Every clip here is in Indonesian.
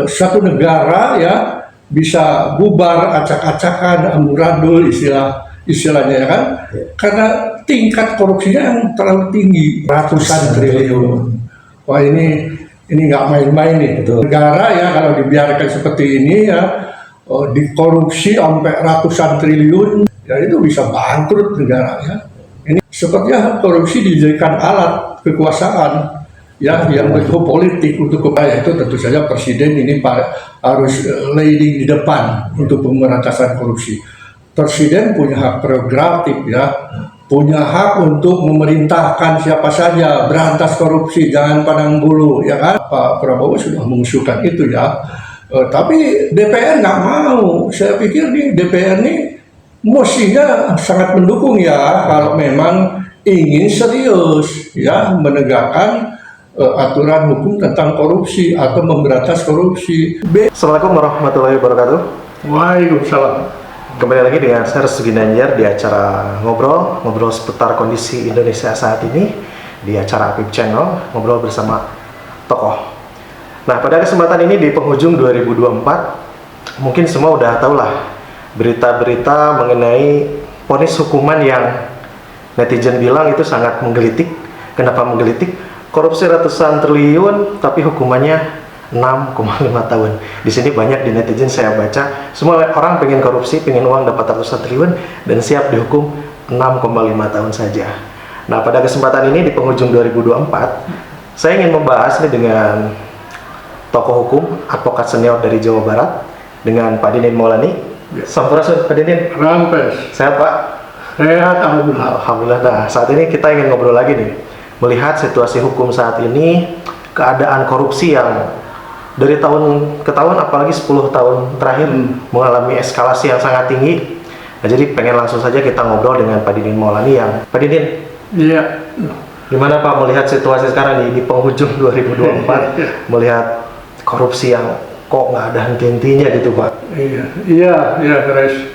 satu negara ya bisa bubar acak-acakan, amburadul istilahnya ya kan, karena tingkat korupsinya yang terlalu tinggi, ratusan triliun. Wah ini nggak main-main nih. Betul. Negara ya kalau dibiarkan seperti ini ya, dikorupsi sampai ratusan triliun, ya itu bisa bangkrut negara ya. Ini sepertinya korupsi dijadikan alat kekuasaan ya yang bentuk politik untuk kebaya, itu tentu saja presiden ini harus leading di depan untuk pemberantasan korupsi. Presiden punya hak prerogatif ya, punya hak untuk memerintahkan siapa saja berantas korupsi, jangan pandang bulu ya kan. Pak Prabowo sudah mengusulkan itu ya, tapi DPR nggak mau. Saya pikir nih DPR nih mestinya sangat mendukung ya kalau memang ingin serius ya menegakkan aturan hukum tentang korupsi atau memberantas korupsi. Assalamualaikum warahmatullahi wabarakatuh. Waalaikumsalam. Kembali lagi dengan saya Restu Ginanjar di acara ngobrol seputar kondisi Indonesia saat ini di acara APIP Channel, ngobrol bersama tokoh. Nah, pada kesempatan ini di penghujung 2024 mungkin semua udah tahu lah berita-berita mengenai vonis hukuman yang netizen bilang itu sangat menggelitik. Kenapa menggelitik? Korupsi ratusan triliun tapi hukumannya 6,5 tahun. Di sini banyak di netizen saya baca, semua orang pengen korupsi, pengen uang dapat ratusan triliun dan siap dihukum 6,5 tahun saja. Nah, pada kesempatan ini di penghujung 2024, saya ingin membahas nih dengan tokoh hukum, advokat senior dari Jawa Barat, dengan Pak Dinin Maulani. Sampurasun Pak Dinin. Rampes. Sehat Pak? Sehat, alhamdulillah. Alhamdulillah. Nah, saat ini kita ingin ngobrol lagi nih, melihat situasi hukum saat ini, keadaan korupsi yang dari tahun ke tahun, apalagi 10 tahun terakhir mengalami eskalasi yang sangat tinggi. Nah, jadi pengen langsung saja kita ngobrol dengan Pak Dinin Maulani yang Pak Dinin. Iya. Gimana Pak melihat situasi sekarang di penghujung 2024, melihat korupsi yang kok nggak ada henti-hentinya gitu Pak? Iya, Res.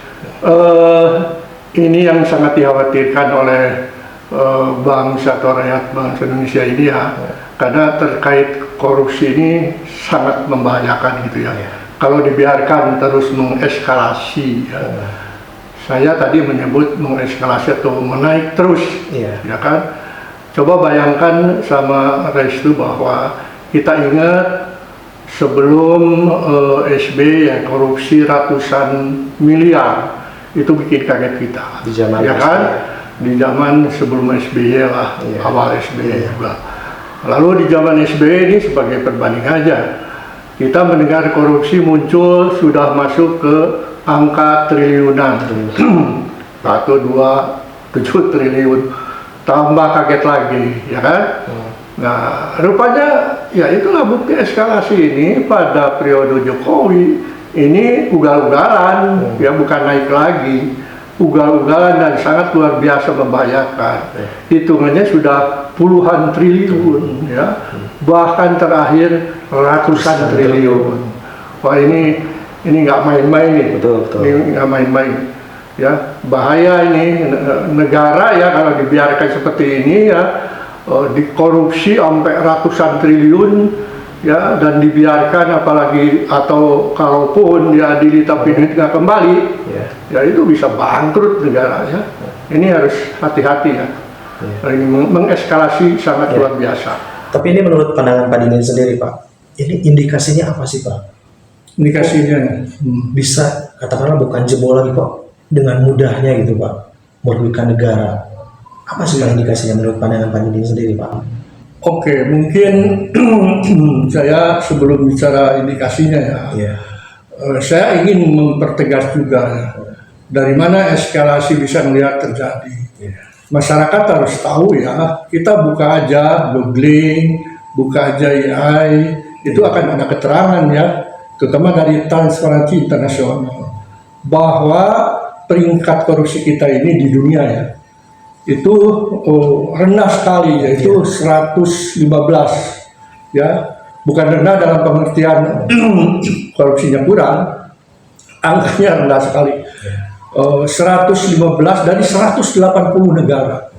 Ini yang sangat dikhawatirkan oleh bangsa atau rakyat bangsa Indonesia ini ya, karena terkait korupsi ini sangat membahayakan gitu ya. Kalau dibiarkan terus mengeskalasi, ya. Saya tadi menyebut mengeskalasi atau menaik terus, ya kan. Coba bayangkan sama Restu bahwa kita ingat sebelum SBY ya korupsi ratusan miliar itu bikin kaget kita, di zaman ya kan? Di zaman sebelum SBY lah, awal SBY juga. Lalu di zaman SBY ini sebagai perbanding aja, kita mendengar korupsi muncul sudah masuk ke angka triliunan, 1, 2, 7 triliun, tambah kaget lagi, ya kan? Nah, rupanya ya itulah bukti eskalasi ini pada periode Jokowi ini ugal-ugalan, ya bukan naik lagi. Ugal-ugalan dan sangat luar biasa membahayakan. Hitungannya sudah puluhan triliun, ya, bahkan terakhir ratusan triliun. Wah ini nggak main-main nih, betul. Ini nggak main-main, ya bahaya ini negara ya kalau dibiarkan seperti ini ya, dikorupsi sampai ratusan triliun. Ya, dan dibiarkan apalagi atau kalaupun diadili tapi duit nggak kembali, ya itu bisa bangkrut negara ya. Ini harus hati-hati ya. Ini mengeskalasi sangat luar biasa. Tapi ini menurut pandangan Pak Dinin sendiri Pak, ini indikasinya apa sih Pak? Indikasinya bisa katakanlah bukan jebol lagi kok dengan mudahnya gitu Pak merugikan negara. Apa sih Pak indikasinya menurut pandangan Pak Dinin sendiri Pak? Oke, mungkin saya sebelum bicara indikasinya ya, saya ingin mempertegas juga ya, dari mana eskalasi bisa melihat terjadi. Masyarakat harus tahu ya, kita buka aja googling, buka aja AI, itu akan ada keterangan ya, terutama dari Transparansi Internasional, bahwa peringkat korupsi kita ini di dunia ya, itu rendah sekali, yaitu 115 ya, bukan rendah dalam pengertian korupsinya kurang, angkanya rendah sekali, 115 dari 180 negara,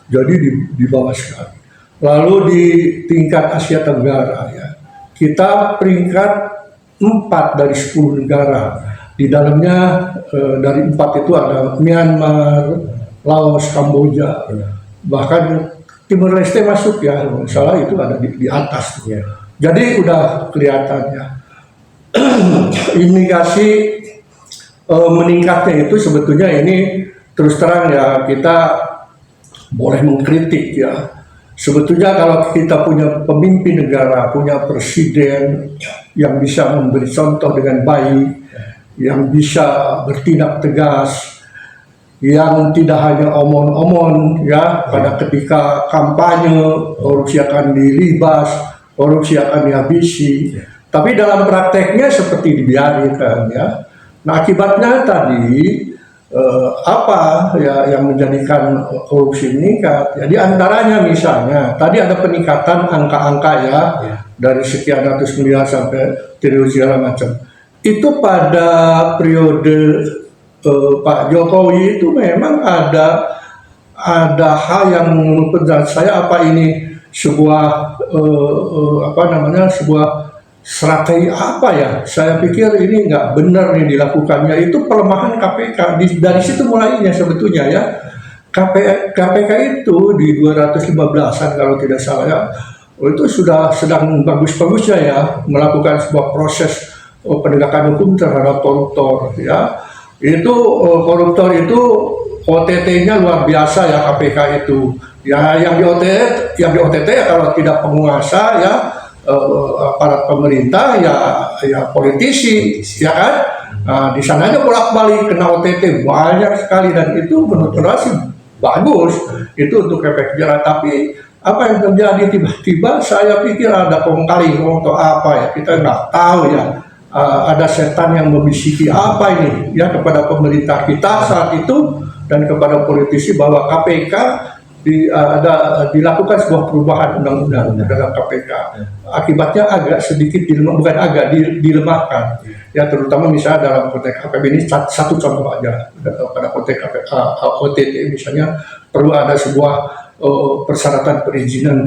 jadi di bawah sekali. Lalu di tingkat Asia Tenggara ya, kita peringkat 4 dari 10 negara. Di dalamnya dari 4 itu ada Myanmar, Laos, Kamboja, bahkan Timor Leste masuk ya, salah itu ada di atas. Jadi udah kelihatan ya. Imigrasi meningkatnya itu sebetulnya ini terus terang ya kita boleh mengkritik ya. Sebetulnya kalau kita punya pemimpin negara, punya presiden yang bisa memberi contoh dengan baik, yang bisa bertindak tegas, yang tidak hanya omong-omong ya, pada ketika kampanye korupsi akan dilibas, korupsi akan dihabisi, tapi dalam prakteknya seperti dibiarkan ya. Nah akibatnya tadi apa ya yang menjadikan korupsi meningkat? Ya, di antaranya misalnya tadi ada peningkatan angka-angka ya, dari sekian ratus miliar sampai triliun segala macam. Itu pada periode Pak Jokowi itu memang ada hal yang menurut saya apa ini sebuah sebuah strategi apa ya? Saya pikir ini nggak benar nih dilakukannya. Itu pelemahan KPK. Dari situ mulainya sebetulnya ya. KPK itu di 215-an kalau tidak salah ya, itu sudah sedang bagus-bagusnya ya melakukan sebuah proses penegakan hukum terhadap koruptor ya. Itu koruptor itu OTT-nya luar biasa ya KPK itu. Ya yang di OTT ya kalau tidak penguasa ya aparat pemerintah ya politisi ya kan. Nah, di sana aja bolak-balik kena OTT banyak sekali dan itu menurut saya sih bagus itu untuk efek jerah. Tapi apa yang terjadi tiba-tiba saya pikir ada kong kali atau apa ya, kita nggak tahu ya. Ada setan yang membisiki apa ini ya kepada pemerintah kita saat itu dan kepada politisi bahwa KPK dilakukan sebuah perubahan undang-undang dalam KPK. Akibatnya agak sedikit dilemahkan ya, terutama misalnya dalam konteks KPK ini satu contoh aja pada konteks OTT misalnya perlu ada sebuah persyaratan perizinan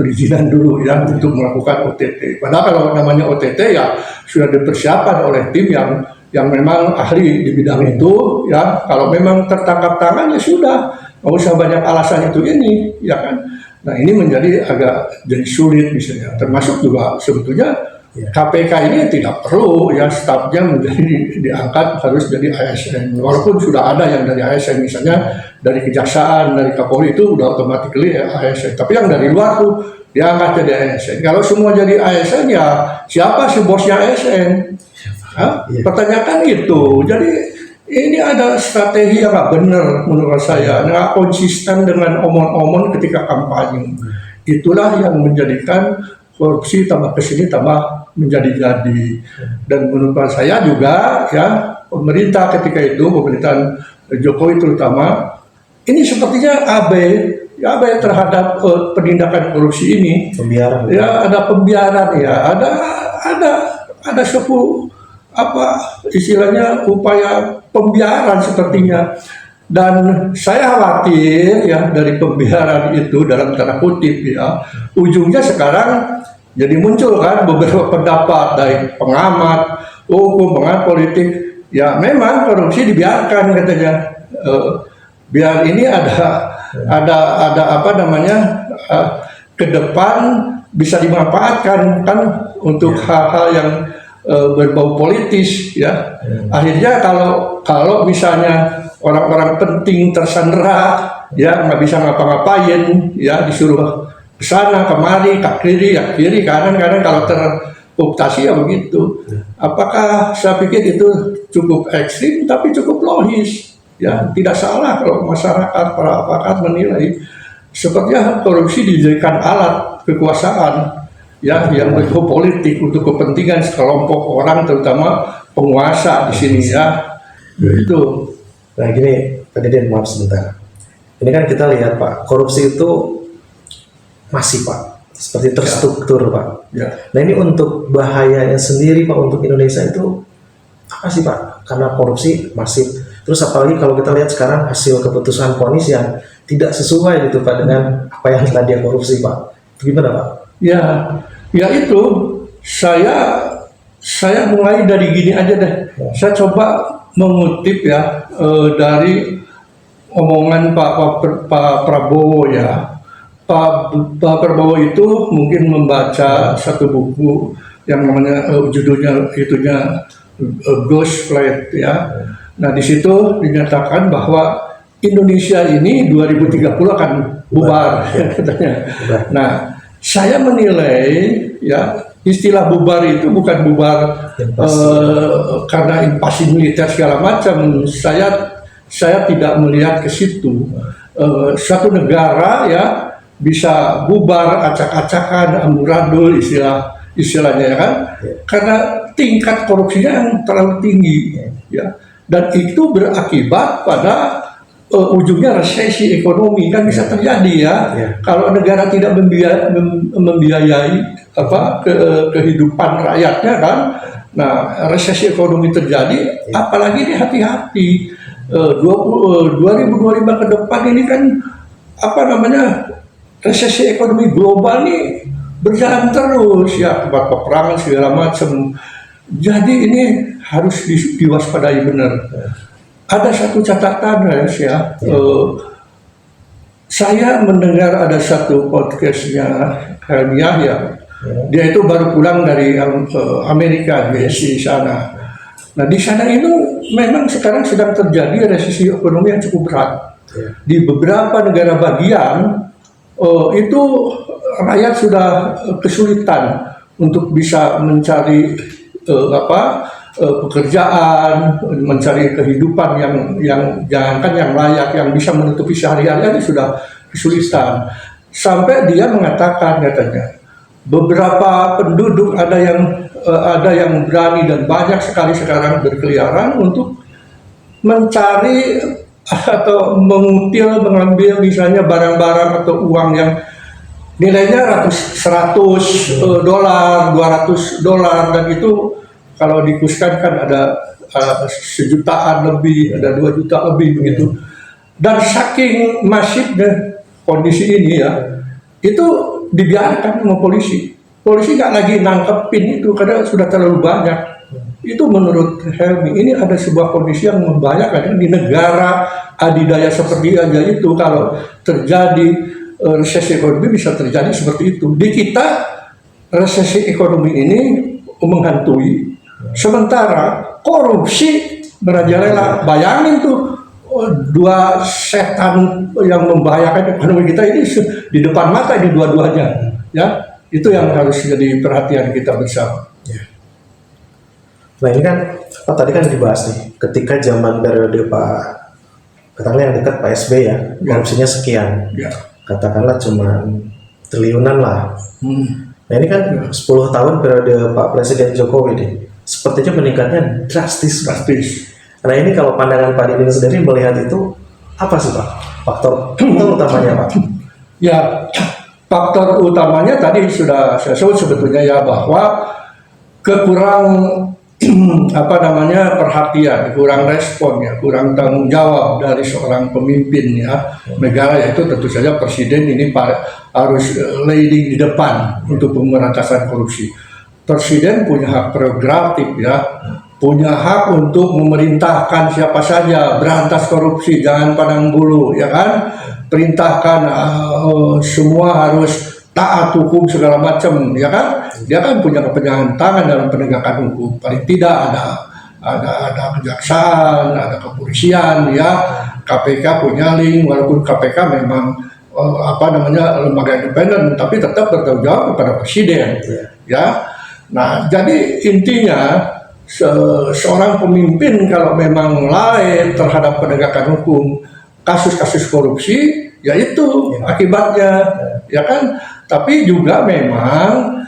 dulu ya untuk melakukan OTT. Padahal kalau namanya OTT ya sudah dipersiapkan oleh tim yang memang ahli di bidang itu ya. Kalau memang tertangkap tangan ya sudah, nggak usah banyak alasan itu ini ya kan. Nah ini menjadi agak jadi sulit misalnya. Termasuk juga sebetulnya KPK ini tidak perlu ya stafnya menjadi diangkat harus jadi ASN, walaupun sudah ada yang dari ASN misalnya dari kejaksaan, dari Kapolri itu udah otomatis ASN, tapi yang dari luar tuh diangkat jadi ASN. Kalau semua jadi ASN ya siapa sih bosnya ASN? Pertanyakan itu. Jadi ini ada strategi yang nggak benar menurut saya, nggak konsisten dengan omong-omong ketika kampanye. Itulah yang menjadikan korupsi tambah kesini tambah menjadi-jadi. Dan menurut saya juga ya pemerintah ketika itu, pemerintahan Jokowi terutama, ini sepertinya abai terhadap penindakan korupsi ini. Pembiaran. Ya ada pembiaran ya, ada suatu istilahnya upaya pembiaran sepertinya. Dan saya khawatir ya dari pembiaran itu dalam tanda kutip ya, ujungnya sekarang jadi muncul kan beberapa pendapat dari pengamat hukum, pengamat politik, ya memang korupsi dibiarkan katanya, biar ini ada ke depan bisa dimanfaatkan kan untuk hal-hal yang berbau politis ya. Akhirnya kalau misalnya orang-orang penting tersandera ya nggak bisa ngapa-ngapain ya, disuruh ke sana kemari, ke kiri kanan kalau terkooptasi ya begitu. Apakah saya pikir itu cukup ekstrim tapi cukup logis ya, tidak salah kalau masyarakat para pakar menilai sepertinya korupsi dijadikan alat kekuasaan ya yang berbau politik untuk kepentingan sekelompok orang, terutama penguasa di sini ya. Itu. Nah gini, Pak Deden, maaf sebentar. Ini kan kita lihat Pak, korupsi itu masih Pak, seperti terstruktur Pak. Ya. Nah ini untuk bahayanya sendiri Pak untuk Indonesia itu apa sih Pak? Karena korupsi masif. Terus apalagi kalau kita lihat sekarang hasil keputusan vonis yang tidak sesuai gitu Pak dengan apa yang telah dia korupsi Pak. Itu gimana Pak? Ya itu saya Saya mulai dari gini aja deh. Saya coba mengutip ya dari omongan Pak Prabowo ya. Pak Prabowo itu mungkin membaca satu buku yang namanya judulnya Ghost Flight ya. Nah di situ dinyatakan bahwa Indonesia ini 2030 akan bubar katanya. Nah saya menilai ya istilah bubar itu bukan bubar karena invasi militer segala macam. Saya tidak melihat ke situ. Suatu negara ya bisa bubar acak-acakan, amburadul istilahnya ya kan, karena tingkat korupsinya yang terlalu tinggi ya, dan itu berakibat pada ujungnya resesi ekonomi kan bisa terjadi ya. Kalau negara tidak membiayai kehidupan rakyatnya kan, nah resesi ekonomi terjadi, apalagi ini hati-hati 2025 ke depan ini kan resesi ekonomi global ini berjalan terus ya, akibat peperangan segala macam. Jadi ini harus diwaspadai benar. Ada satu catatan ya, saya mendengar ada satu podcastnya Helmi Yahya. Dia itu baru pulang dari Amerika, di sana. Nah di sana itu memang sekarang sedang terjadi resesi ekonomi yang cukup berat. Di beberapa negara bagian itu rakyat sudah kesulitan untuk bisa mencari pekerjaan, mencari kehidupan yang jangankan yang layak, yang bisa menutupi sehari-hari sudah kesulitan. Sampai dia mengatakan katanya beberapa penduduk ada yang berani dan banyak sekali sekarang berkeliaran untuk mencari atau mengambil misalnya barang-barang atau uang yang nilainya $100, $200, dan itu kalau dikuskan kan ada sejutaan lebih, ada 2 juta lebih begitu. Dan saking masifnya kondisi ini ya, itu dibiarkan sama polisi. Polisi nggak lagi nangkepin itu karena sudah terlalu banyak. Itu menurut Helmi, ini ada sebuah kondisi yang membahayakan di negara adidaya seperti aja itu. Kalau terjadi resesi ekonomi bisa terjadi seperti itu. Di kita resesi ekonomi ini menghantui, sementara korupsi merajalela. Bayangin tuh dua setan yang membahayakan ekonomi kita ini di depan mata, ini dua-duanya ya. Itu yang harus jadi perhatian kita bersama. Nah ini kan tadi kan dibahas nih, ketika zaman periode katakanlah yang dekat Pak SB ya, korupsinya sekian, katakanlah cuma triliunan lah. Nah ini kan 10 tahun periode Pak Presiden Jokowi nih, sepertinya meningkatnya drastis. Nah ini kalau pandangan Pak Didin sendiri melihat itu apa sih Pak faktor utamanya Pak? Ya, faktor utamanya tadi sudah saya sebut sebetulnya ya, bahwa perhatian, kurang respon ya, kurang tanggung jawab dari seorang pemimpin ya negara, yaitu tentu saja presiden ini harus leading di depan untuk pemberantasan korupsi. Presiden punya hak prerogatif ya, punya hak untuk memerintahkan siapa saja berantas korupsi, jangan pandang bulu ya kan, perintahkan semua harus taat hukum segala macam ya kan. Dia kan punya kepenjangan tangan dalam penegakan hukum, paling tidak ada kejaksaan, ada kepolisian ya, KPK punya link, walaupun KPK memang lembaga independen, tapi tetap bertanggung jawab kepada presiden ya. Nah jadi intinya seorang pemimpin kalau memang lalai terhadap penegakan hukum, kasus-kasus korupsi, ya itu akibatnya ya kan. Tapi juga memang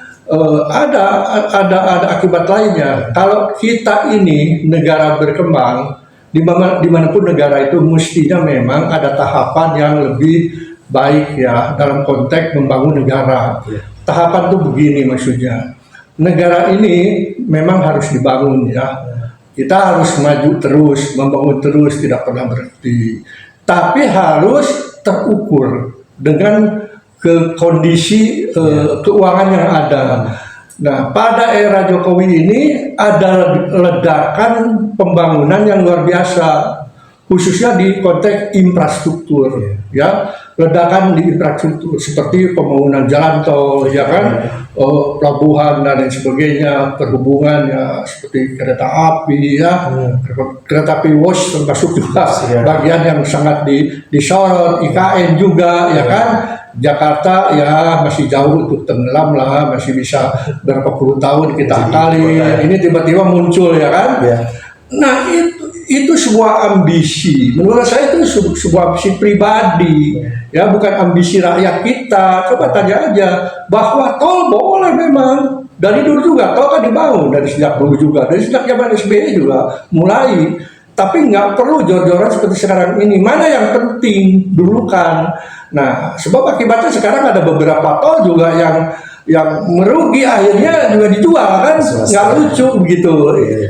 ada akibat lainnya. Kalau kita ini negara berkembang, dimanapun negara itu mestinya memang ada tahapan yang lebih baik ya dalam konteks membangun negara. Tahapan itu begini maksudnya. Negara ini memang harus dibangun ya. Kita harus maju terus, membangun terus, tidak pernah berhenti. Tapi harus terukur dengan kondisi keuangan yang ada. Nah, pada era Jokowi ini ada ledakan pembangunan yang luar biasa, khususnya di konteks infrastruktur, ya, ledakan di infrastruktur seperti pembangunan jalan tol, ya kan, pelabuhan dan lain sebagainya, perhubungan ya seperti kereta api, ya, kereta api WOS termasuk juga bagian yang sangat disorot, IKN juga, ya kan. Jakarta ya masih jauh untuk tenggelam lah, masih bisa berapa puluh tahun kita akali. Ini tiba-tiba muncul, ya kan. Nah, itu sebuah ambisi. Menurut saya itu sebuah ambisi pribadi, ya, bukan ambisi rakyat kita. Coba tanya aja bahwa tol boleh memang. Dari dulu juga tol kan dibangun dari sejak dulu juga, dari sejak zaman SBY juga mulai. Tapi nggak perlu jor-joran seperti sekarang ini. Mana yang penting dulu kan. Nah, sebab akibatnya sekarang ada beberapa tol juga yang merugi, akhirnya juga dijual kan, nggak lucu begitu.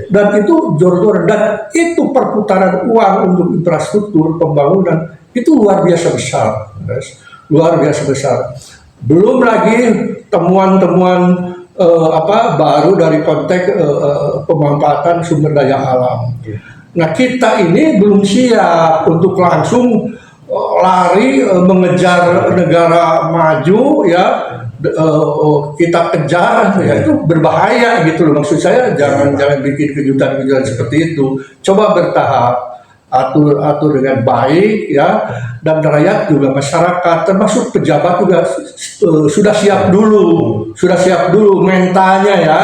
Dan itu jor-jor, dan itu perputaran uang untuk infrastruktur pembangunan itu luar biasa besar, guys. Luar biasa besar. Belum lagi temuan-temuan baru dari konteks pemanfaatan sumber daya alam. Nah, kita ini belum siap untuk langsung lari mengejar negara maju, ya. Kita kejar, ya, itu berbahaya gitu loh. Maksud saya jangan bikin kejutan-kejutan seperti itu. Coba bertahap, atur dengan baik, ya, dan rakyat juga, masyarakat termasuk pejabat juga sudah siap dulu mentalnya, ya.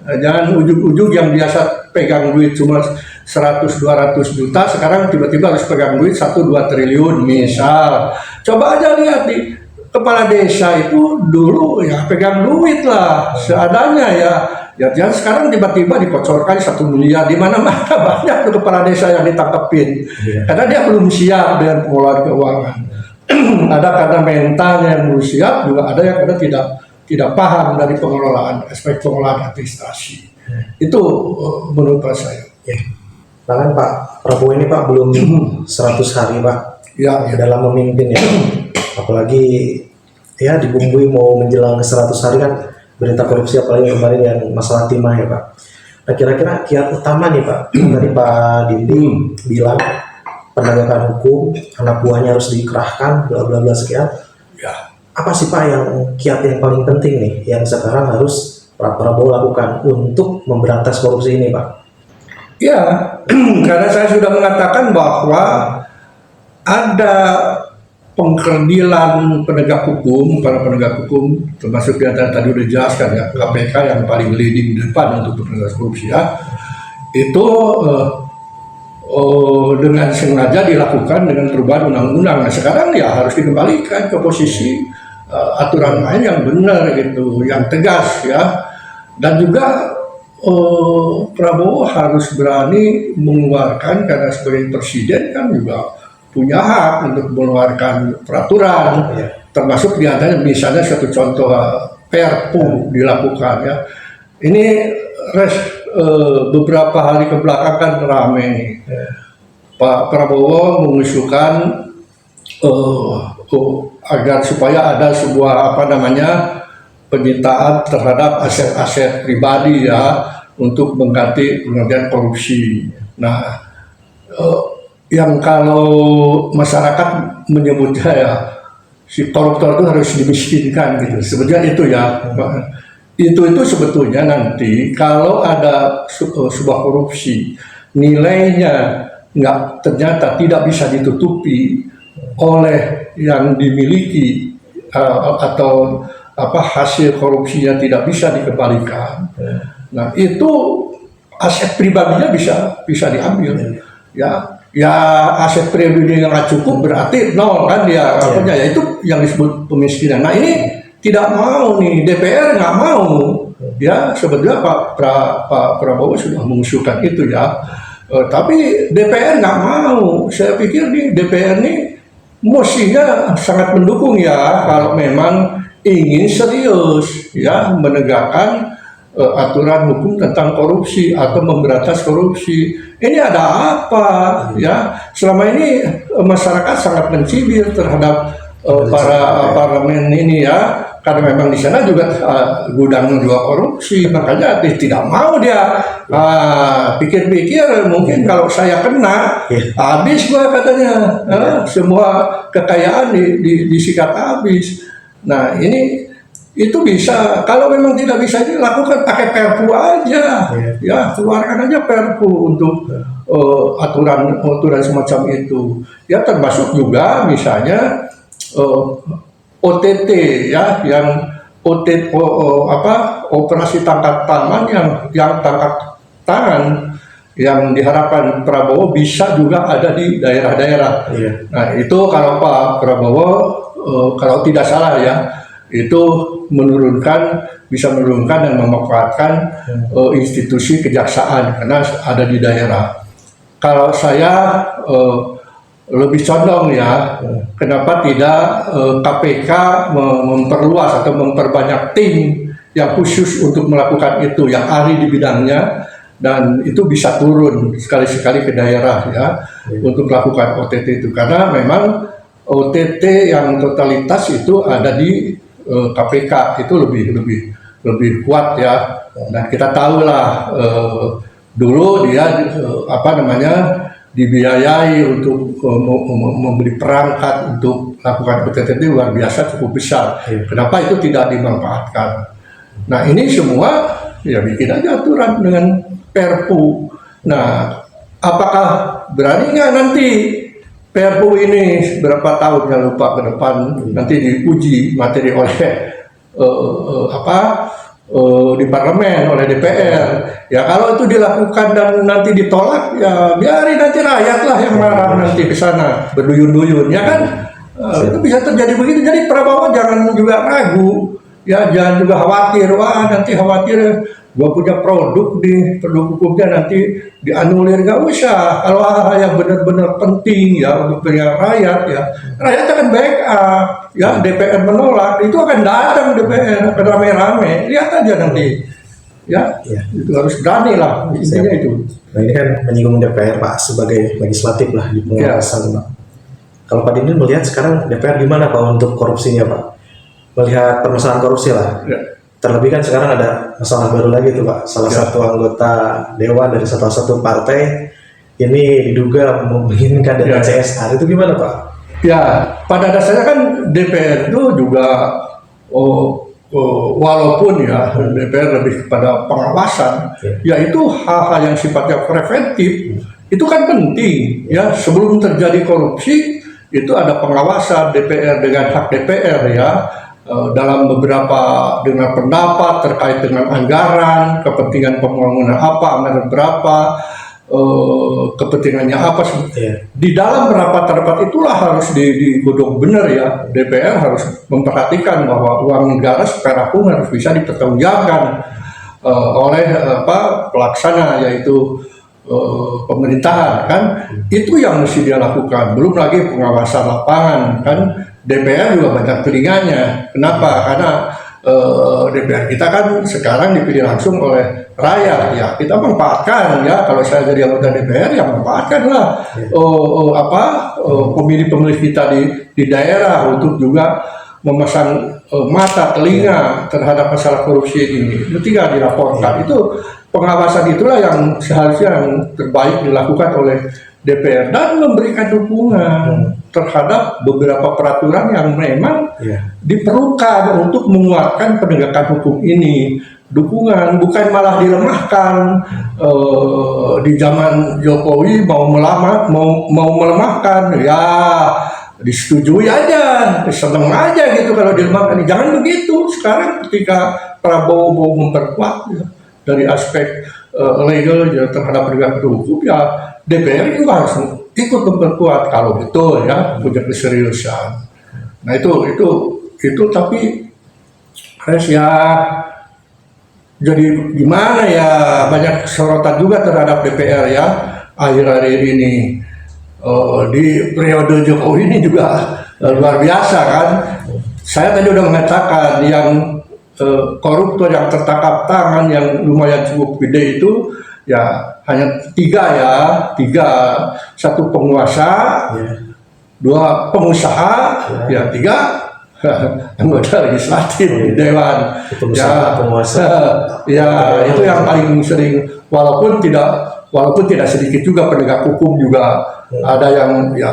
Jangan ujug-ujug yang biasa pegang duit cuma 100-200 juta, sekarang tiba-tiba harus pegang duit 1-2 triliun misal. Coba aja lihat di kepala desa itu dulu ya pegang duit lah seadanya, ya jangan sekarang tiba-tiba dikocorkan 1 miliar di mana-mana. Banyak tuh kepala desa yang ditangkepin karena dia belum siap dengan pengelolaan keuangan. Ada karena mentalnya yang belum siap, juga ada yang karena tidak paham dari aspek pengelolaan administrasi. Itu menurut saya. Bahkan Pak Prabowo ini Pak belum 100 hari Pak dalam memimpin, ya. Apalagi ya dibumbui mau menjelang 100 hari kan berita korupsi, apalagi kemarin yang masalah timah, ya Pak. Nah, kira-kira kiat utama nih Pak, tadi Pak Dindi bilang penegakan hukum, anak buahnya harus dikerahkan, bla bla bla sekian. Apa sih Pak yang kiat yang paling penting nih yang sekarang harus Pak Prabowo lakukan untuk memberantas korupsi ini, Pak? Ya, karena saya sudah mengatakan bahwa ada pengkerdilan penegak hukum, para penegak hukum, termasuk di antara tadi udah jelaskan, ya, KPK yang paling leading di depan untuk pemberantasan korupsi, ya, itu dengan sengaja dilakukan dengan perubahan undang-undang. Nah, sekarang ya harus dikembalikan ke posisi aturan main yang benar gitu, yang tegas, ya, dan juga Prabowo harus berani mengeluarkan, karena sebagai presiden kan juga punya hak untuk mengeluarkan peraturan, termasuk diantaranya misalnya satu contoh Perpu dilakukan, ya. Ini beberapa hari kebelakang kan ramai, Pak Prabowo mengusulkan agar supaya ada sebuah penyitaan terhadap aset-aset pribadi, ya, untuk mengganti pengertian korupsi. Nah, yang kalau masyarakat menyebutnya ya si koruptor itu harus dimiskinkan gitu. Sebetulnya itu, ya, itu sebetulnya nanti kalau ada sebuah korupsi nilainya ternyata tidak bisa ditutupi oleh yang dimiliki atau hasil korupsinya tidak bisa dikembalikan. Nah, itu aset pribadinya bisa diambil, ya aset pribadinya nggak cukup berarti nol kan dia, ya itu yang disebut pemiskinan. Nah, ini tidak mau nih, DPR nggak mau, ya. Sebetulnya Pak Prabowo sudah mengusulkan itu, ya, tapi DPR nggak mau. Saya pikir nih DPR nih mestinya sangat mendukung, ya, kalau memang ingin serius, ya, menegakkan aturan hukum tentang korupsi atau memberantas korupsi. Ini ada apa, ya? Selama ini masyarakat sangat mencibir terhadap para parlemen ini, ya, karena memang di sana juga gudang juga korupsi, makanya tidak mau dia pikir-pikir mungkin kalau saya kena habis gua katanya, semua kekayaan disikat habis. Nah ini itu bisa, kalau memang tidak bisa dilakukan pakai Perpu aja, ya keluarkan aja Perpu untuk aturan semacam itu. Ya termasuk juga misalnya OTT ya, yang operasi tangkap tangan yang tangkap tangan yang diharapkan Prabowo bisa juga ada di daerah-daerah. Nah itu kalau Pak Prabowo kalau tidak salah ya, itu bisa menurunkan dan memanfaatkan institusi kejaksaan karena ada di daerah. Kalau saya lebih condong ya, kenapa tidak KPK memperluas atau memperbanyak tim yang khusus untuk melakukan itu, yang ahli di bidangnya, dan itu bisa turun sekali-sekali ke daerah ya, untuk melakukan OTT itu, karena memang OTT yang totalitas itu ada di KPK, itu lebih kuat ya. Dan kita tahu lah dulu dia dibiayai untuk membeli perangkat untuk melakukan OTT itu luar biasa, cukup besar. Kenapa itu tidak dimanfaatkan? Nah ini semua ya bikin aja aturan dengan Perpu. Nah apakah berani nggak nanti Perpu ini berapa tahun yang lupa ke depan nanti diuji materi oleh di parlemen, oleh DPR. Ya kalau itu dilakukan dan nanti ditolak, ya biarin nanti rakyat lah yang marah nanti ke sana berduyun-duyun, ya kan? Itu bisa terjadi begitu. Jadi Prabowo jangan juga ragu, ya jangan juga khawatir. Wah nanti khawatir gua punya produk hukumnya nanti dianulir, nggak usah. Kalau hal yang benar-benar penting ya untuk rakyat, ya rakyat akan backup. Ya DPR menolak, itu akan datang DPR akan rame-rame. Lihat aja nanti, ya itu harus berani lah intinya itu. Nah ini kan menyinggung DPR Pak sebagai legislatif lah di pengawasan Pak. Kalau Pak Dindin melihat sekarang DPR di mana Pak untuk korupsinya Pak? Melihat permasalahan korupsi lah. Terlebih kan sekarang ada masalah baru lagi tuh Pak. Salah satu anggota dewan dari salah satu partai ini diduga menginginkan dana CSR, itu gimana Pak? Ya, pada dasarnya kan DPR itu juga walaupun ya DPR lebih kepada pengawasan, yaitu hal-hal yang sifatnya preventif itu kan penting ya. Sebelum terjadi korupsi itu ada pengawasan DPR dengan hak DPR ya, dalam beberapa dengan pendapat terkait dengan anggaran, kepentingan pembangunan apa, anggaran berapa, kepentingannya apa. Di dalam rapat-rapat itulah harus digodok benar ya. DPR harus memperhatikan bahwa uang negara secara hukum harus bisa dipertanggungjawabkan oleh pelaksana, yaitu pemerintahan kan. Itu yang mesti dia lakukan. Belum lagi pengawasan lapangan kan. DPR juga banyak telinganya. Kenapa? Karena DPR kita kan sekarang dipilih langsung oleh rakyat ya. Kita manfaatkan ya. Kalau saya jadi anggota DPR ya manfaatkanlah pemilih-pemilih kita di daerah untuk juga memasang mata telinga terhadap masalah korupsi ini. Itu tinggal dilaporkan. Itu pengawasan itulah yang seharusnya yang terbaik dilakukan oleh DPR dan memberikan dukungan terhadap beberapa peraturan yang memang diperlukan untuk menguatkan penegakan hukum ini. Dukungan, bukan malah dilemahkan. Di zaman Jokowi mau melemahkan, ya disetujui aja, seneng aja gitu kalau dilemahkan. Jangan begitu. Sekarang ketika Prabowo mau memperkuat dari aspek legal ya, terhadap penegakan hukum, ya DPR juga harus ikut memperkuat kalau betul ya punya keseriusan. Nah itu tapi ya jadi gimana ya, banyak sorotan juga terhadap DPR ya akhir-akhir ini. Di periode Jokowi ini juga luar biasa kan. Saya tadi udah mengatakan yang koruptor yang tertangkap tangan yang lumayan cukup gede itu ya hanya tiga, satu penguasa, dua pengusaha, ya tiga anggota legislatif di dewan. Pengusaha, penguasa. Ya itu yang paling sering, walaupun tidak sedikit juga penegak hukum juga ada yang ya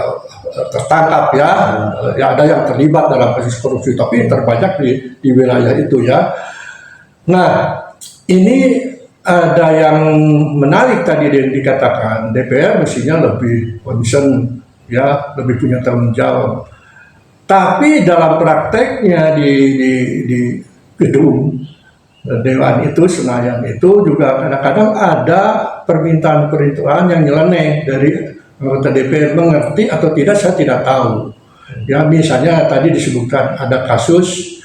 tertangkap ya ada yang terlibat dalam kasus korupsi, tapi terbanyak di wilayah itu ya. Nah, ini ada yang menarik tadi yang dikatakan, DPR mestinya lebih concern ya, lebih punya tanggung jawab. Tapi dalam prakteknya di gedung Dewan itu, Senayan itu juga kadang-kadang ada permintaan yang nyeleneh dari anggota DPR, mengerti atau tidak saya tidak tahu. Ya misalnya tadi disebutkan ada kasus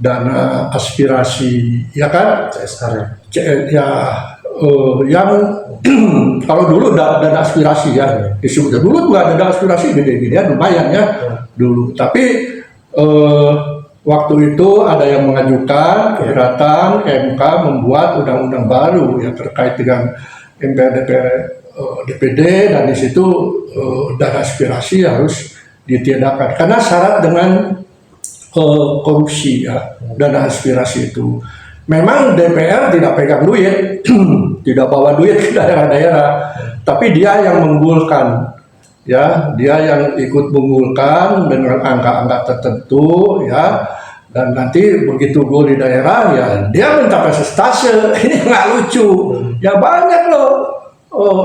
dana aspirasi, ya kan? CSR. Ya yang kalau dulu dana aspirasi ya disebut dulu juga dana aspirasi gede-gede ya, lumayan ya dulu. Tapi waktu itu ada yang mengajukan keberatan MK membuat undang-undang baru yang terkait dengan MPR, DPR, DPD, dan di situ dana aspirasi harus ditiadakan karena syarat dengan korupsi ya, dana aspirasi itu. Memang DPR tidak pegang duit, tidak bawa duit ke daerah-daerah, tapi dia yang menggulkan, ya, dia yang ikut menggulkan dengan angka-angka tertentu, ya, dan nanti begitu gol di daerah, ya, dia minta persentase. Ini nggak lucu, ya banyak loh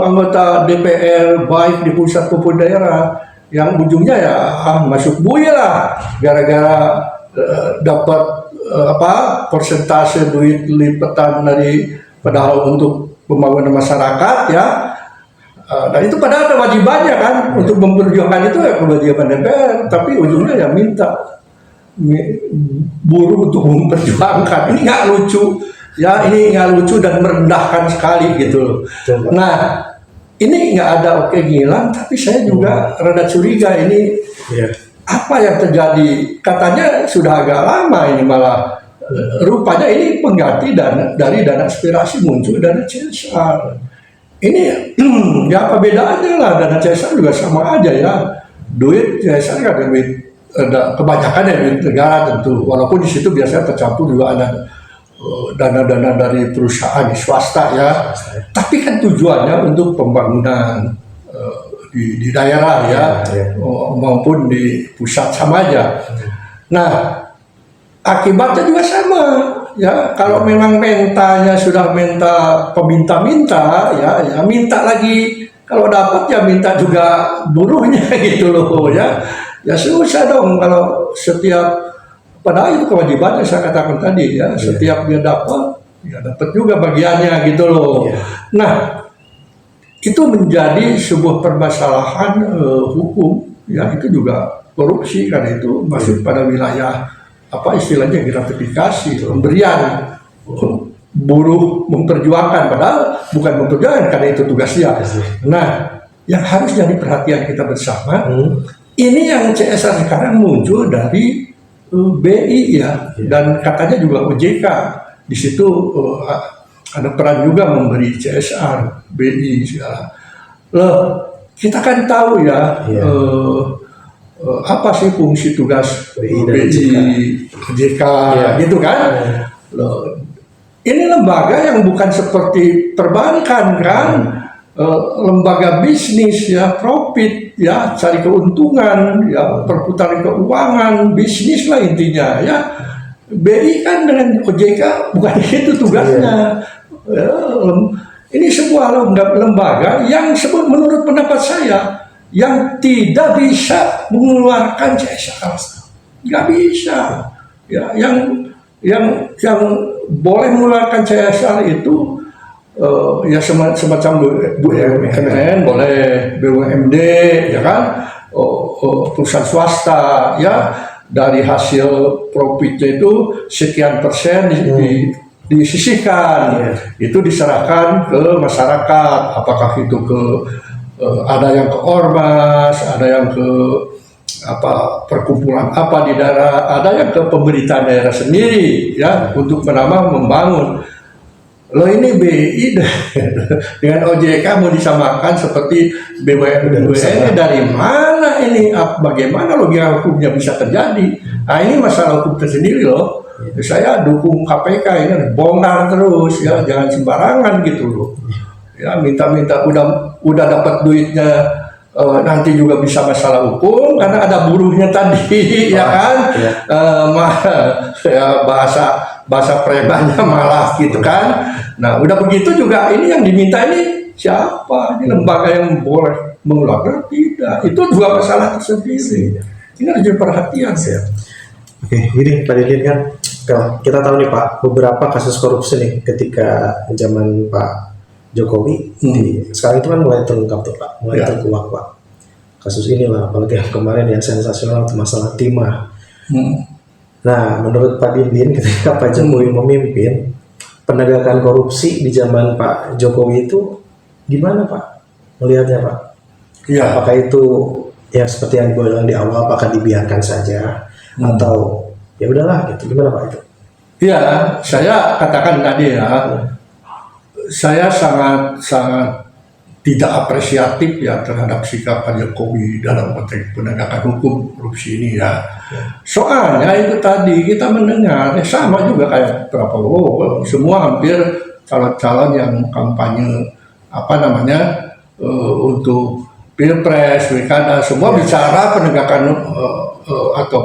anggota DPR baik di pusat maupun daerah yang ujungnya ya masuk buaya lah, gara-gara dapat persentase duit lipatan dari padahal untuk pembangunan masyarakat ya, dan itu padahal ada wajibannya kan untuk memperjuangkan itu ya kewajiban DPR, tapi ujungnya ya minta buruh untuk memperjuangkan. Ini nggak lucu ya, ini nggak lucu dan merendahkan sekali gitu. Nah ini nggak ada oke Gilang, tapi saya juga rada curiga ini. Apa yang terjadi? Katanya sudah agak lama ini, malah rupanya ini pengganti dari dana aspirasi muncul dana CSR. Ini ya apa bedanya lah, dana CSR juga sama aja ya. Duit CSR kan duit kebanyakan ya duit negara tentu, walaupun di situ biasanya tercampur juga ada dana-dana dari perusahaan swasta ya. Tapi kan tujuannya untuk pembangunan di daerah ya, maupun di pusat sama aja. Nah akibatnya juga sama ya, kalau memang mentanya sudah peminta-minta ya minta lagi, kalau dapat ya minta juga buruhnya gitu loh ya susah dong kalau setiap, padahal itu kewajibannya saya katakan tadi ya, setiap dia dapat ya dapat juga bagiannya gitu loh. Nah itu menjadi sebuah permasalahan hukum ya, itu juga korupsi karena itu masuk pada wilayah apa istilahnya gratifikasi, pemberian buruh memperjuangkan, padahal bukan memperjuangkan karena itu tugasnya. Nah yang harus jadi perhatian kita bersama, ini yang CSR sekarang muncul dari BI ya, dan katanya juga OJK di situ ada peran juga memberi CSR, BI segala. Loh, kita kan tahu ya apa sih fungsi tugas BI, OJK gitu kan. Loh, ini lembaga yang bukan seperti perbankan kan, lembaga bisnis ya, profit ya, cari keuntungan ya, perputaran keuangan, bisnis lah intinya ya. BI kan dengan OJK bukan itu tugasnya. Ini sebuah lembaga yang menurut pendapat saya yang tidak bisa mengeluarkan CSR, nggak bisa. Ya, yang boleh mengeluarkan CSR itu ya semacam BUMN, boleh BUMD, ya kan, perusahaan swasta, ya dari hasil profitnya itu sekian persen disisihkan, itu diserahkan ke masyarakat, apakah itu ke ada yang ke ormas, ada yang ke perkumpulan di daerah, ada yang ke pemerintahan daerah sendiri ya, untuk menambah membangun. Loh ini BI dengan OJK mau disamakan seperti BUMN ini dari mana ini? Bagaimana logika hukumnya bisa terjadi? Nah ini masalah hukum tersendiri loh. Saya dukung KPK ini bongkar terus ya, jangan sembarangan gitu loh. Ya minta-minta udah dapat duitnya nanti juga bisa masalah hukum karena ada buruhnya tadi ya kan. Ya, bahasa premannya malah gitu kan. Nah udah begitu juga ini yang diminta ini siapa? Ini lembaga yang boleh mengeluarkan tidak? Itu dua masalah tersendiri. Ini harus jadi perhatian ya. Oke, gini Pak Didin kan, kalau kita tahu nih Pak, beberapa kasus korupsi nih ketika zaman Pak Jokowi, sekarang itu kan mulai terungkap tuh Pak, mulai terkuak Pak. Kasus inilah, apalagi yang kemarin yang sensasional masalah timah. Nah, menurut Pak Didin ketika Pak Jokowi memimpin, penegakan korupsi di zaman Pak Jokowi itu gimana Pak? Melihatnya Pak? Ya. Apakah itu ya seperti yang gue bilang di awal, apakah dibiarkan saja atau ya udahlah gitu? Gimana Pak itu? Ya, saya katakan tadi ya, saya sangat tidak apresiatif ya terhadap sikap Pak Jokowi dalam konteks penegakan hukum korupsi ini ya. Soalnya itu tadi kita mendengar sama juga kayak Prabowo, semua hampir calon-calon yang kampanye untuk Pilpres, Pilkada, semua bicara penegakan atau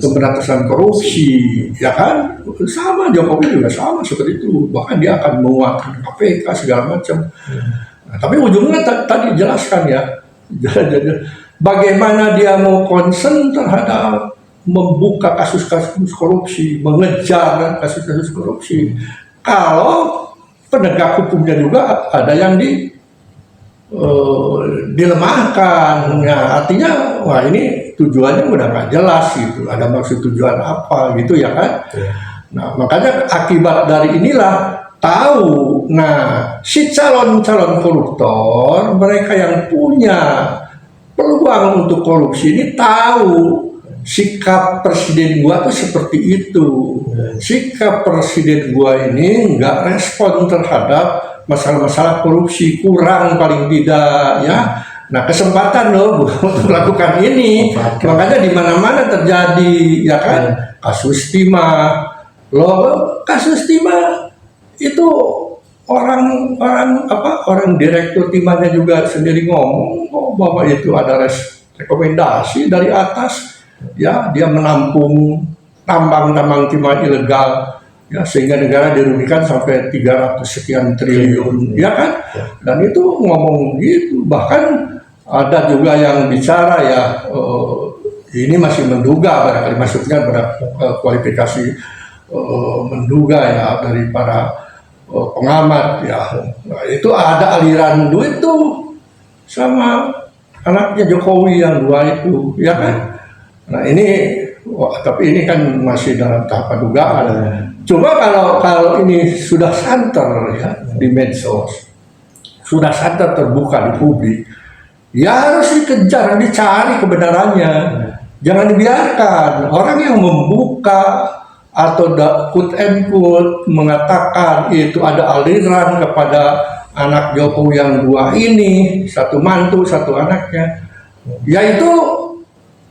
pemberantasan korupsi, ya kan? Sama Jokowi juga sama seperti itu. Bahkan dia akan menguatkan KPK segala macam. Nah, tapi ujungnya tadi jelaskan ya, bagaimana dia mau concern terhadap membuka kasus-kasus korupsi, mengejar kasus-kasus korupsi. Kalau penegak hukumnya juga ada yang dilemahkan, ya artinya wah ini tujuannya udah nggak jelas gitu, ada maksud tujuan apa gitu ya kan. Nah makanya akibat dari inilah tahu, nah si calon-calon koruptor, mereka yang punya peluang untuk korupsi ini tahu sikap presiden gua tuh seperti itu. Sikap presiden gua ini nggak respon terhadap masalah-masalah korupsi, kurang paling tidak ya. Nah kesempatan loh untuk melakukan ini, makanya di mana-mana terjadi ya kan kasus timah. Loh kasus timah itu orang direktur timahnya juga sendiri ngomong bahwa itu ada rekomendasi dari atas ya, dia menampung tambang timah ilegal ya, sehingga negara dirugikan sampai 300 sekian triliun ya kan. Dan itu ngomong gitu, bahkan ada juga yang bicara ya ini masih menduga, barangkali maksudnya kualifikasi menduga ya dari para pengamat ya. Nah, itu ada aliran duit tuh sama anaknya Jokowi yang dua itu ya kan. Nah ini tapi ini kan masih dalam tahap dugaan. Coba kalau ini sudah santer ya di medsos, sudah santer terbuka di publik, ya harus dikejar, dicari kebenarannya. Jangan dibiarkan orang yang membuka atau quote and quote mengatakan itu ada aliran kepada anak Jokowi yang dua ini, satu mantu, satu anaknya. Yaitu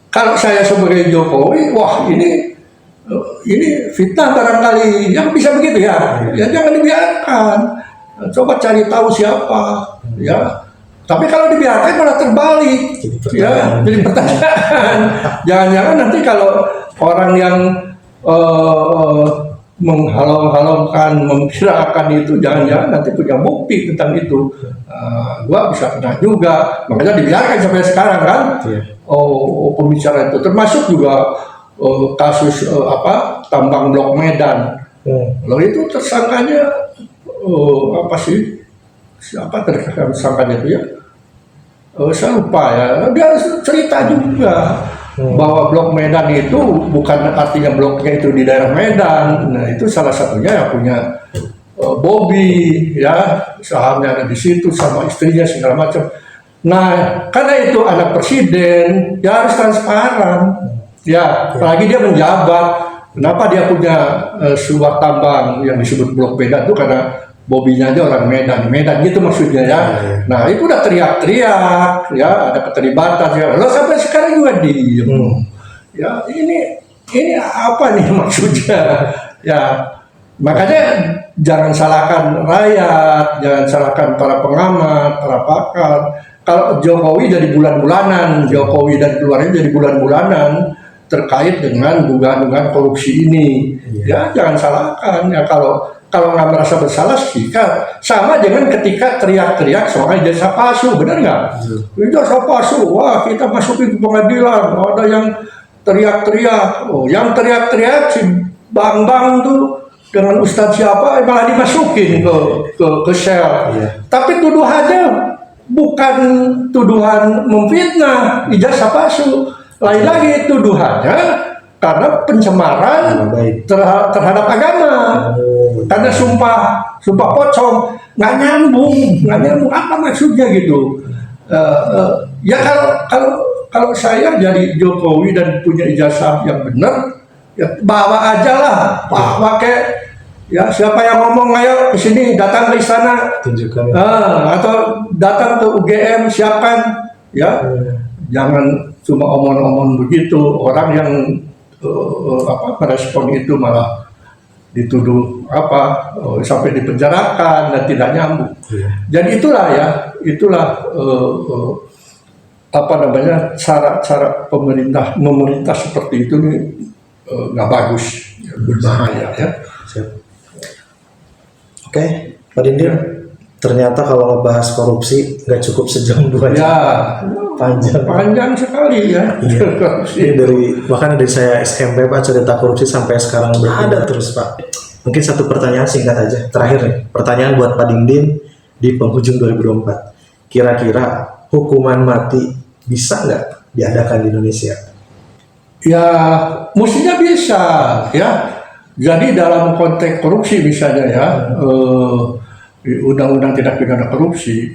kalau saya sebagai Jokowi, wah ini fitnah barangkali, yang bisa begitu ya. Ya jangan dibiarkan. Coba cari tahu siapa, ya. Tapi kalau dibiarkan malah terbalik, jadi pertanyaan. Jangan-jangan nanti kalau orang yang menghalau-halaukan, memviralkan itu, jangan-jangan nanti punya bukti tentang itu. Gua bisa kena juga, makanya dibiarkan sampai sekarang kan. Pembicaraan itu termasuk juga kasus tambang Blok Medan. Lalu itu tersangkanya siapa tersangkanya itu ya? Saya lupa ya. Dia cerita juga bahwa Blok Medan itu bukan artinya bloknya itu di daerah Medan. Nah itu salah satunya yang punya Bobby ya, sahamnya ada di situ sama istrinya segala macam. Nah karena itu anak presiden, ya harus transparan. Ya, apalagi dia menjabat Kenapa dia punya sebuah tambang yang disebut Blok Medan itu karena bobinya aja orang Medan gitu maksudnya ya. Nah itu udah teriak-teriak, ya ada keterlibatan ya. Lalu sampai sekarang juga diem. Ya ini apa nih maksudnya? Ya makanya jangan salahkan rakyat, jangan salahkan para pengamat, para pakar. Kalau Jokowi jadi bulan-bulanan, Jokowi dan keluarnya jadi bulan-bulanan terkait dengan dugaan-dugaan korupsi ini, ya jangan salahkan ya. Kalau nggak merasa bersalah sih, sama dengan ketika teriak-teriak soal ijazah palsu, benar nggak? Ijazah palsu, wah kita masukin ke pengadilan, ada yang teriak-teriak, yang teriak-teriak si Bang tuh dengan Ustadz siapa malah dimasukin ke sel. Tapi tuduhannya bukan tuduhan memfitnah ijazah palsu. Lain lagi tuduhannya karena pencemaran terhadap agama, karena sumpah pocong, nggak nyambung apa maksudnya gitu. Ya kalau saya jadi Jokowi dan punya ijazah yang benar, ya bawa aja lah, bawa kayak ya siapa yang ngomong ayo ke sini, datang ke istana, tunjukkan, atau datang ke UGM siapkan, ya jangan cuma omong-omong begitu. Orang yang merespon itu malah dituduh sampai dipenjarakan dan tidak nyambung. Jadi itulah cara pemerintah seperti itu nggak bagus, berbahaya ya. Oke, Pak Dindir, ternyata kalau ngebahas korupsi nggak cukup sejam 2 jam. Ya, panjang sekali ya. Bahkan dari saya SMP Pak, cerita korupsi sampai sekarang ada terus Pak. Mungkin satu pertanyaan singkat aja, terakhir nih, pertanyaan buat Pak Dindin di penghujung 2024. Kira-kira hukuman mati bisa nggak diadakan di Indonesia? Ya, mestinya bisa ya. Jadi dalam konteks korupsi misalnya ya, undang-undang tindak pidana korupsi,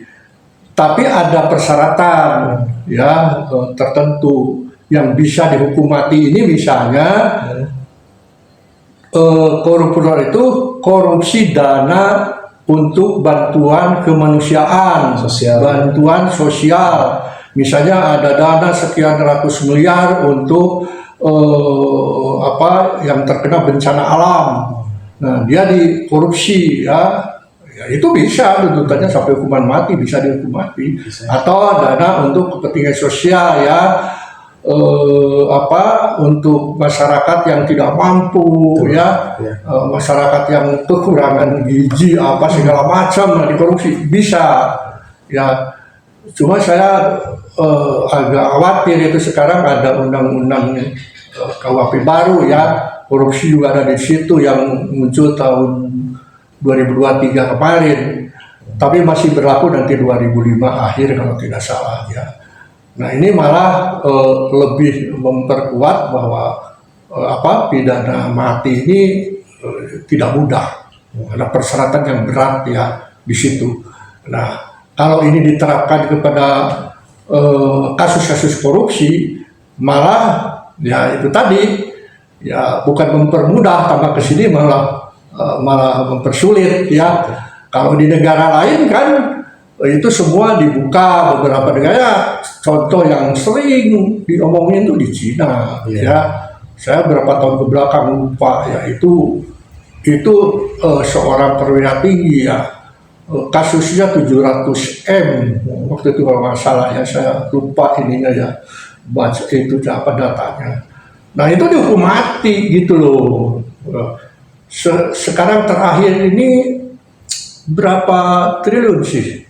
tapi ada persyaratan ya tertentu yang bisa dihukum mati. Ini misalnya koruptor itu korupsi dana untuk bantuan kemanusiaan, bantuan sosial. Misalnya ada dana sekian ratus miliar untuk yang terkena bencana alam. Nah, dia dikorupsi ya itu bisa tuntutannya sampai hukuman mati, bisa dihukum mati. Atau dana untuk kepentingan sosial ya, untuk masyarakat yang tidak mampu ya, masyarakat yang kekurangan gizi segala macam dikorupsi bisa ya. Cuma saya agak khawatir itu sekarang ada undang-undang KUHP baru ya, korupsi juga ada di situ yang muncul tahun 2023 kemarin, tapi masih berlaku nanti 2005 akhir kalau tidak salah ya. Nah ini malah lebih memperkuat bahwa pidana mati ini tidak mudah, ada persyaratan yang berat ya di situ. Nah kalau ini diterapkan kepada kasus-kasus korupsi, malah ya itu tadi ya bukan mempermudah, tambah kesini malah mempersulit ya. Kalau di negara lain kan itu semua dibuka, beberapa negara. Contoh yang sering diomongin itu di Cina ya. Saya berapa tahun ke belakang lupa ya, itu seorang perwira tinggi ya, kasusnya 700 M waktu itu kalau nggak salah ya, saya lupa ininya ya, baca itu apa datanya. Nah itu dihukum mati gitu loh. Sekarang terakhir ini berapa triliun sih?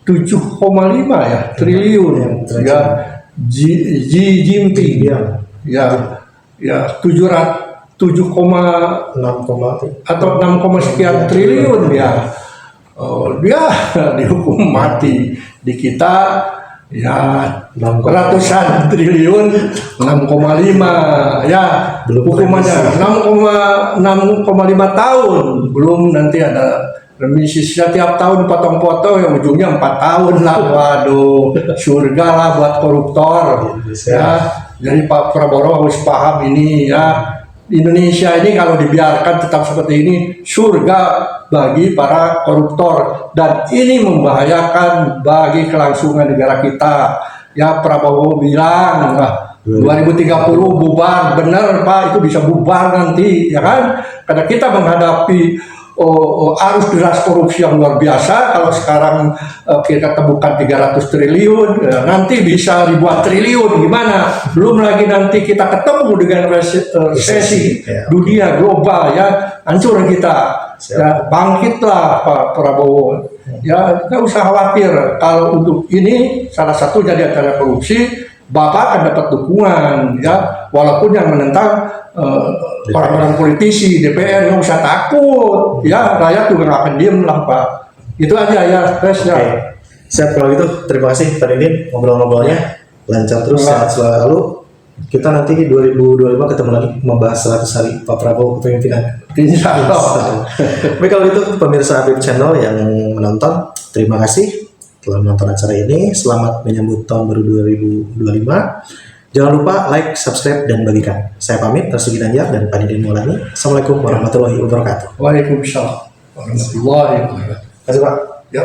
7,5 ya triliun ya. Xi Jinping ya 7,6 atau 6, sekian triliun ya. Dia dihukum mati. Di kita ya ratusan triliun, 6,5 ya hukumannya 6,5 tahun, belum nanti ada remisi setiap tahun potong-potong yang ujungnya 4 tahun lah. Waduh, surga lah buat koruptor ya. Jadi Pak Prabowo harus paham ini ya, Indonesia ini kalau dibiarkan tetap seperti ini surga bagi para koruptor, dan ini membahayakan bagi kelangsungan negara kita. Ya, Prabowo bilang 2030 bubar, benar Pak, itu bisa bubar nanti, ya kan? Karena kita menghadapi arus deras korupsi yang luar biasa. Kalau sekarang kita temukan 300 triliun, nanti bisa ribuan triliun, gimana? Belum lagi nanti kita ketemu dengan resesi dunia global, ya, hancur kita. Ya, bangkitlah Pak Prabowo. Ya, nggak usah khawatir. Kalau untuk ini salah satu jadi acara korupsi, Bapak akan dapat dukungan, ya, walaupun yang menentang orang-orang politisi DPR, nggak usah takut, ya, rakyat juga nggak akan diem lah Pak. Itu aja ya, Res, ya. Siap kalau gitu, terima kasih Pak Didin ngobrol-ngobrolnya, lancar terus, sehat selalu. Kita nanti 2025 ketemu lagi membahas 100 hari Pak Prabowo kepemimpinan. Insya Allah. Baik kalau itu pemirsa Habib Channel yang menonton, terima kasih telah menonton acara ini. Selamat menyambut tahun baru 2025. Jangan lupa like, subscribe, dan bagikan. Saya pamit, Restu Ginanjar dan Pak Didin Maulani. Assalamualaikum warahmatullahi wabarakatuh. Waalaikumsalam warahmatullahi wabarakatuh. Terima kasih Pak. Ya.